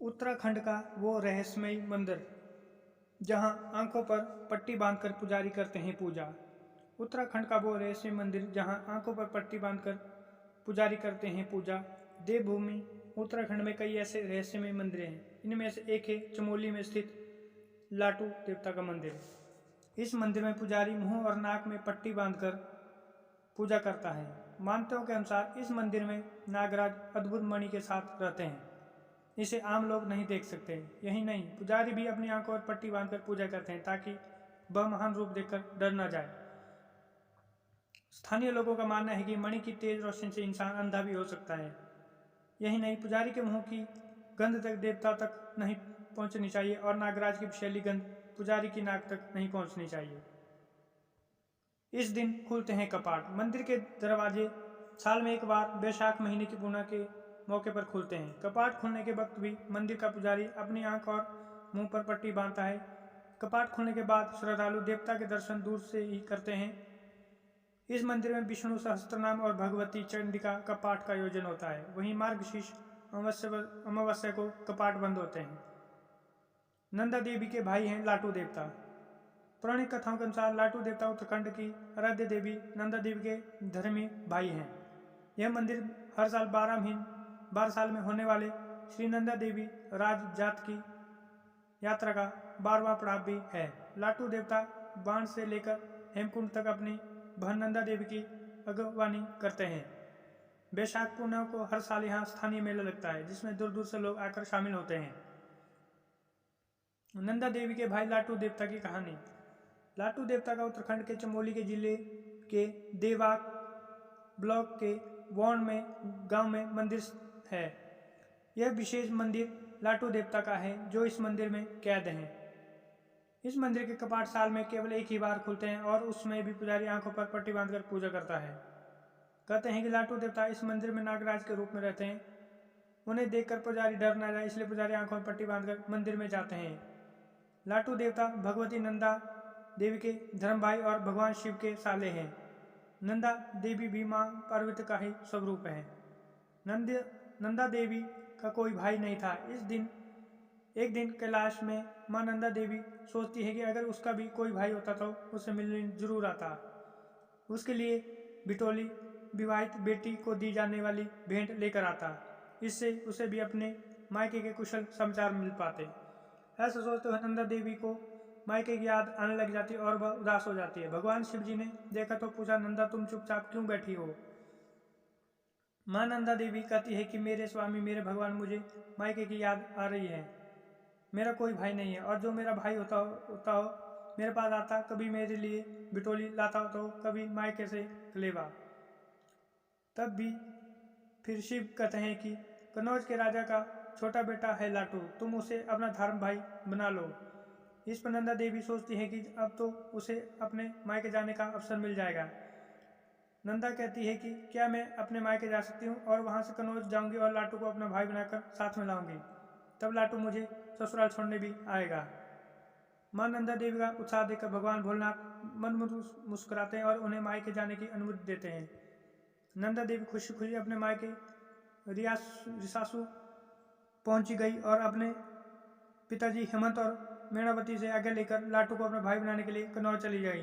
उत्तराखंड का वो रहस्यमयी मंदिर जहां आंखों पर पट्टी बांधकर पुजारी करते हैं पूजा। उत्तराखंड का वो रहस्यमयी मंदिर जहां आंखों पर पट्टी बांधकर पुजारी करते हैं पूजा। देवभूमि उत्तराखंड में कई ऐसे रहस्यमय मंदिर हैं। इनमें से एक है चमोली में स्थित लाटू देवता का मंदिर। इस मंदिर में पुजारी मुंह और नाक में पट्टी बांधकर पूजा करता है। मान्यताओं के अनुसार इस मंदिर में नागराज अद्भुत मणि के साथ रहते हैं। इसे आम लोग नहीं देख सकते। यही नहीं, पुजारी भी अपनी आंखों पर पट्टी बांधकर पूजा करते हैं ताकि वह महान रूप देखकर डर न जाए। स्थानीय लोगों का मानना है कि मणि की तेज रोशनी से इंसान अंधा भी हो सकता है। यही नहीं, पुजारी के मुंह की गंध तक देवता तक नहीं पहुंचनी चाहिए और नागराज की विषैली गंध पुजारी की नाक तक नहीं पहुंचनी चाहिए। इस दिन खुलते हैं कपाट। मंदिर के दरवाजे साल में एक बार बैसाख महीने की पूर्णिमा के मौके पर खुलते हैं। कपाट खुलने के वक्त भी मंदिर का पुजारी अपनी आंख और मुंह पर पट्टी बांधता है। कपाट खुलने के बाद श्रद्धालु देवता के दर्शन दूर से ही करते हैं। इस मंदिर में विष्णु सहस्त्रनाम और भगवती चंडिका का पाठ का आयोजन होता है। वहीं मार्गशीर्ष अमावस्या को कपाट बंद होते हैं। नंदा देवी के भाई हैं लाटू देवता। पौराणिक कथाओं के अनुसार लाटू देवता उत्तराखंड की आराध्य देवी नंदा देवी के धर्मी भाई हैं। यह मंदिर हर साल 12 साल में होने वाले श्री नंदा देवी राज जात की यात्रा का 12वां पड़ाव भी है। लाटू देवता बाण से लेकर हेमकुंड तक अपनी बहन नंदा देवी की अगवानी करते हैं। बैसाख पूर्णिमा को हर साल यहाँ स्थानीय मेला लगता है जिसमें दूर दूर से लोग आकर शामिल होते हैं। नंदा देवी के भाई लाटू देवता की कहानी। लाटू देवता का उत्तराखंड के चमोली के जिले के देवाक ब्लॉक के वॉन में गांव में मंदिर है। यह विशेष मंदिर लाटू देवता का है जो इस मंदिर में कैद हैं। इस मंदिर के कपाट साल में केवल एक ही बार खुलते हैं और उसमें भी पुजारी आंखों पर पट्टी बांधकर पूजा करता है। कहते हैं कि लाटू देवता इस मंदिर में नागराज के रूप में रहते हैं। उन्हें देखकर पुजारी डर न जाए इसलिए पुजारी आंखों में पट्टी बांधकर मंदिर में जाते हैं। लाटू देवता भगवती नंदा देवी के धर्म भाई और भगवान शिव के साले हैं। नंदा देवी भी माँ पार्वती का ही स्वरूप है। नंदा देवी का कोई भाई नहीं था। एक दिन कैलाश में माँ नंदा देवी सोचती है कि अगर उसका भी कोई भाई होता तो उससे मिलने जरूर आता। उसके लिए बिटोली विवाहित बेटी को दी जाने वाली भेंट लेकर आता। इससे उसे भी अपने मायके के कुशल समाचार मिल पाते। ऐसा सोचते हुए नंदा देवी को मायके की याद आने लग जाती है और वह उदास हो जाती है। भगवान शिव जी ने देखा तो पूछा, नंदा तुम चुपचाप क्यों बैठी हो? माँ नंदा देवी कहती है कि मेरे स्वामी मेरे भगवान, मुझे मायके की याद आ रही है। मेरा कोई भाई नहीं है और जो मेरा भाई होता हो मेरे पास आता, कभी मेरे लिए बिटोली लाता तो कभी मायके से कलेवा। तब भी फिर शिव कहते हैं कि कन्नौज के राजा का छोटा बेटा है लाटू, तुम उसे अपना धर्म भाई बना लो। इस पर नंदा देवी सोचती है कि अब तो उसे अपने मायके जाने का अवसर मिल जाएगा। नंदा कहती है कि क्या मैं अपने मायके जा सकती हूँ और वहाँ से कन्नौज जाऊँगी और लाटू को अपना भाई बनाकर साथ में लाऊंगी। तब लाटू मुझे ससुराल छोड़ने भी आएगा। माँ नंदा देवी का उत्साह देखकर भगवान भोलेनाथ मन मुस्कुराते हैं और उन्हें मायके जाने की अनुमति देते हैं। नंदा देवी खुशी खुशी अपने मायके रिसासू पहुंची गई और अपने पिताजी हेमंत और मेणावती से आज्ञा लेकर लाटू को अपना भाई बनाने के लिए कन्नौज चली गई।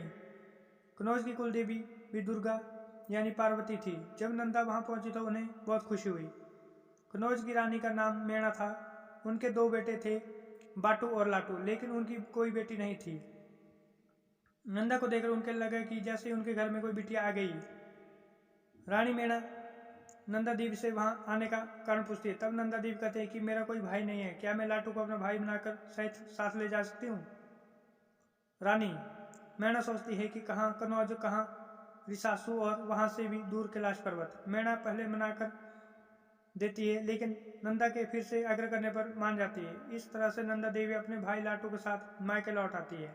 कन्नौज की कुल देवी भी दुर्गा यानी पार्वती थी। जब नंदा वहां पहुंची तो उन्हें बहुत खुशी हुई। कन्नौज की रानी का नाम मेणा था। उनके 2 बेटे थे, बाटू और लाटू, लेकिन उनकी कोई बेटी नहीं थी। नंदा को देखकर उनके लगा कि जैसे उनके घर में कोई बिटिया आ गई। रानी मेणा नंदा देवी से वहां आने का कारण पूछती है। तब नंदा देवी कहते हैं कि मेरा कोई भाई नहीं है, क्या मैं लाटू को अपना भाई बनाकर साथ ले जा सकती हूँ? रानी मेणा सोचती है कि कहाँ कन्नौज, कहाँ रिसासू और वहां से भी दूर कैलाश पर्वत। मेणा पहले मनाकर देती है लेकिन नंदा के फिर से आग्रह करने पर मान जाती है। इस तरह से नंदा देवी अपने भाई लाटू के साथ मायके लौट आती है।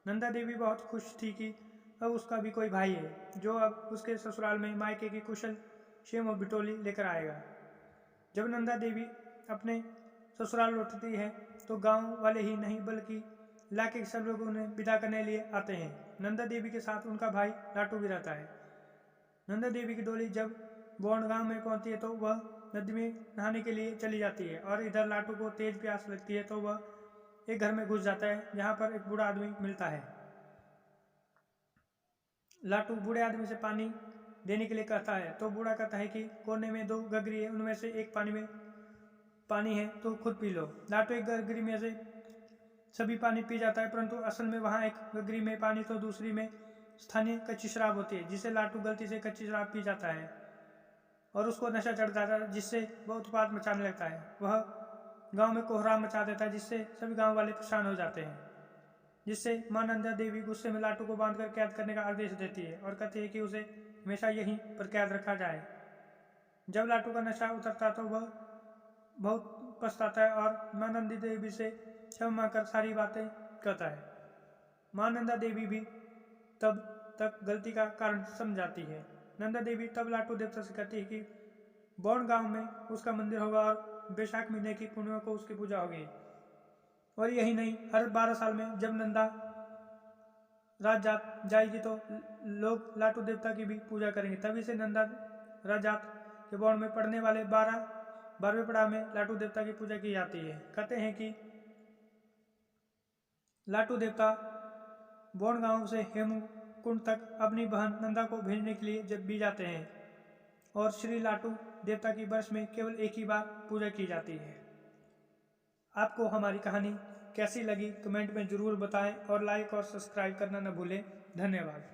नंदा देवी बहुत खुश थी कि अब उसका भी कोई भाई है जो अब उसके ससुराल में मायके की कुशल क्षेम और बिटोली लेकर आएगा। जब नंदा देवी अपने ससुराल लौटती है तो गांव वाले ही नहीं बल्कि इलाके के सब लोग उन्हें विदा करने लिए आते हैं। नंदा देवी के साथ उनका भाई लाटू भी रहता है। नंदा देवी की डोली जब बौड़ गांव में पहुंचती है तो वह नदी में नहाने के लिए चली जाती है और इधर लाटू को तेज प्यास लगती है तो वह एक घर में घुस जाता है जहाँ पर एक बूढ़ा आदमी मिलता है। लाटू बूढ़े आदमी से पानी देने के लिए कहता है तो बूढ़ा कहता है कि कोने में 2 गगरी है, उनमें से एक पानी है तो खुद पी लो। लाटू एक गगरी में से सभी पानी पी जाता है, परंतु असल में वहाँ एक गगरी में पानी तो दूसरी में स्थानीय कच्ची शराब होती है, जिसे लाटू गलती से कच्ची शराब पी जाता है और उसको नशा चढ़ जाता है, जिससे वह उत्पात मचाने लगता है। वह गांव में कोहराम मचा देता है, जिससे सभी गांव वाले परेशान हो जाते हैं, जिससे मां नंदा देवी गुस्से में लाटू को बांधकर कैद करने का आदेश देती है और कहती है कि उसे हमेशा यहीं पर कैद रखा जाए। जब लाटू का नशा उतरता तो वह बहुत पछताता है और मां नंदी देवी से क्षमा मांगकर सारी बातें कहता है। मां नंदा देवी भी तब तक गलती का कारण समझाती है। नंदा देवी तब लाटू देवता से कहती है कि बौन गांव में उसका मंदिर होगा और बैशाख महीने की पूर्णिमा को उसकी पूजा होगी। और यही नहीं, हर 12 साल में जब नंदा रात जात जाएगी तो लोग लाटू देवता की भी पूजा करेंगे। तभी से नंदा रात जात के बौन में पड़ने वाले 12वें पड़ाव में लाटू देवता की पूजा की जाती है। कहते हैं कि लाटू देवता बौन गांव से हेमकुंड तक अपनी बहन नंदा को भेजने के लिए जब भी जाते हैं और श्री लाटू देवता की वर्ष में केवल एक ही बार पूजा की जाती है। आपको हमारी कहानी कैसी लगी कमेंट में ज़रूर बताएं और लाइक और सब्सक्राइब करना न भूलें। धन्यवाद।